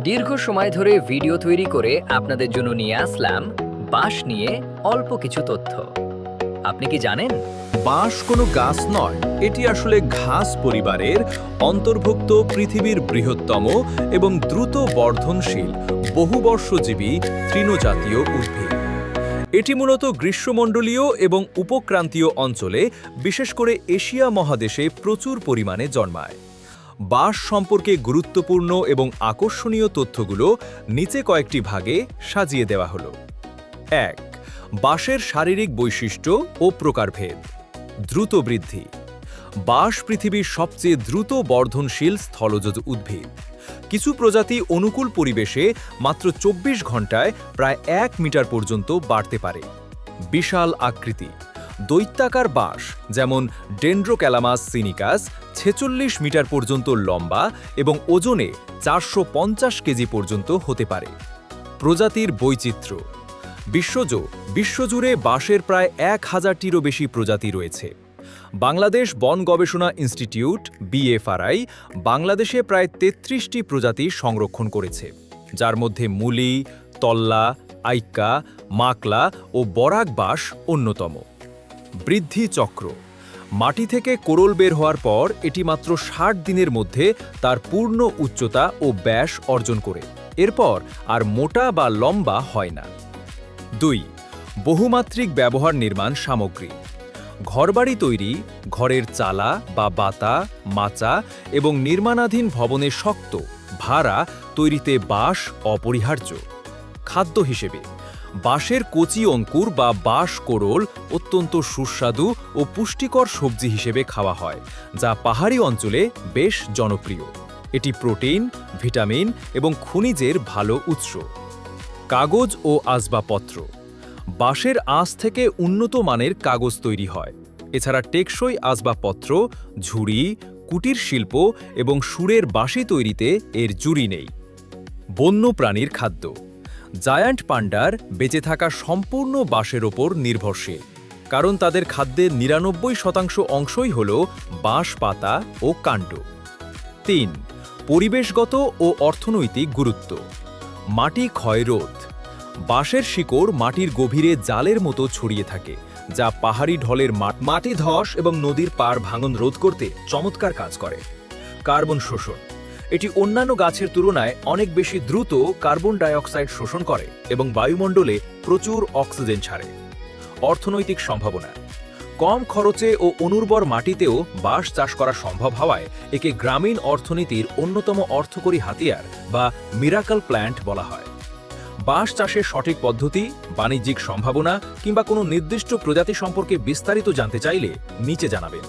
দীর্ঘ সময় ধরে ভিডিও তৈরি করে আপনাদের জন্য নিয়ে আসলাম বাঁশ নিয়ে অল্প কিছু তথ্য। আপনি কি জানেন বাঁশ কোনো গাছ নয়, এটি আসলে ঘাস পরিবারের অন্তর্ভুক্ত পৃথিবীর বৃহত্তম এবং দ্রুত বর্ধনশীল বহুবর্ষজীবী তৃণজাতীয় উদ্ভিদ। এটি মূলত গ্রীষ্মমণ্ডলীয় এবং উপক্রান্তীয় অঞ্চলে, বিশেষ করে এশিয়া মহাদেশে প্রচুর পরিমাণে জন্মায়। বাঁশ সম্পর্কে গুরুত্বপূর্ণ এবং আকর্ষণীয় তথ্যগুলো নিচে কয়েকটি ভাগে সাজিয়ে দেওয়া হলো। ১. বাঁশের শারীরিক বৈশিষ্ট্য ও প্রকারভেদ। দ্রুত বৃদ্ধি। বাঁশ পৃথিবীর সবচেয়ে দ্রুত বর্ধনশীল স্থলজ উদ্ভিদ। কিছু প্রজাতি অনুকূল পরিবেশে মাত্র ২৪ ঘন্টায় প্রায় ১ মিটার পর্যন্ত বাড়তে পারে। বিশাল আকৃতি। দৈত্যাকার বাঁশ যেমন ডেন্ড্রোক্যালামাস সিনিকাস ৪৬ মিটার পর্যন্ত লম্বা এবং ওজনে ৪৫০ কেজি পর্যন্ত হতে পারে। প্রজাতির বৈচিত্র্য। বিশ্বজুড়ে বাঁশের প্রায় ১,০০০টিরও বেশি প্রজাতি রয়েছে। বাংলাদেশ বন গবেষণা ইনস্টিটিউট BFRI বাংলাদেশে প্রায় ৩৩টি প্রজাতি সংরক্ষণ করেছে, যার মধ্যে মুলি, তল্লা, আইক্কা, মাকলা ও বরাক বাঁশ অন্যতম। বৃদ্ধি চক্র। মাটি থেকে কোরল বের হওয়ার পর এটি মাত্র ৬০ দিনের মধ্যে তার পূর্ণ উচ্চতা ও ব্যাস অর্জন করে। এরপর আর মোটা বা লম্বা হয় না। ২. বহুমাত্রিক ব্যবহার নির্মাণ সামগ্রী। ঘরবাড়ি তৈরি, ঘরের চালা বা বাতা, মাচা এবং নির্মাণাধীন ভবনে শক্ত, ভাড়া তৈরিতে বাঁশ অপরিহার্য। খাদ্য হিসেবে বাঁশের কচি অঙ্কুর বা বাঁশ কোরল অত্যন্ত সুস্বাদু ও পুষ্টিকর সবজি হিসেবে খাওয়া হয়, যা পাহাড়ি অঞ্চলে বেশ জনপ্রিয়। এটি প্রোটিন, ভিটামিন এবং খনিজের ভালো উৎস। কাগজ ও আসবাবপত্র। বাঁশের আঁশ থেকে উন্নত মানের কাগজ তৈরি হয়। এছাড়া টেকসই আসবাবপত্র, ঝুড়ি, কুটির শিল্প এবং সুরের বাঁশি তৈরিতে এর জুড়ি নেই। বন্যপ্রাণীর খাদ্য। জায়ান্ট পান্ডার বেঁচে থাকা সম্পূর্ণ বাঁশের ওপর নির্ভরশীল, কারণ তাদের খাদ্যের ৯৯% অংশই হল বাঁশ পাতা ও কাণ্ড। ৩. পরিবেশগত ও অর্থনৈতিক গুরুত্ব। মাটি ক্ষয় রোধ। বাঁশের শিকড় মাটির গভীরে জালের মতো ছড়িয়ে থাকে, যা পাহাড়ি ঢলের মাটি ধস এবং নদীর পাড় ভাঙন রোধ করতে চমৎকার কাজ করে। কার্বন শোষণ। এটি অন্যান্য গাছের তুলনায় অনেক বেশি দ্রুত কার্বন ডাই অক্সাইড শোষণ করে এবং বায়ুমণ্ডলে প্রচুর অক্সিজেন ছাড়ে। অর্থনৈতিক সম্ভাবনা। কম খরচে ও অনুর্বর মাটিতেও বাঁশ চাষ করা সম্ভব হওয়ায় একে গ্রামীণ অর্থনীতির অন্যতম অর্থকরী হাতিয়ার বা মিরাকল প্ল্যান্ট বলা হয়। বাঁশ চাষের সঠিক পদ্ধতি, বাণিজ্যিক সম্ভাবনা কিংবা কোনো নির্দিষ্ট প্রজাতি সম্পর্কে বিস্তারিত জানতে চাইলে নিচে জানাবেন।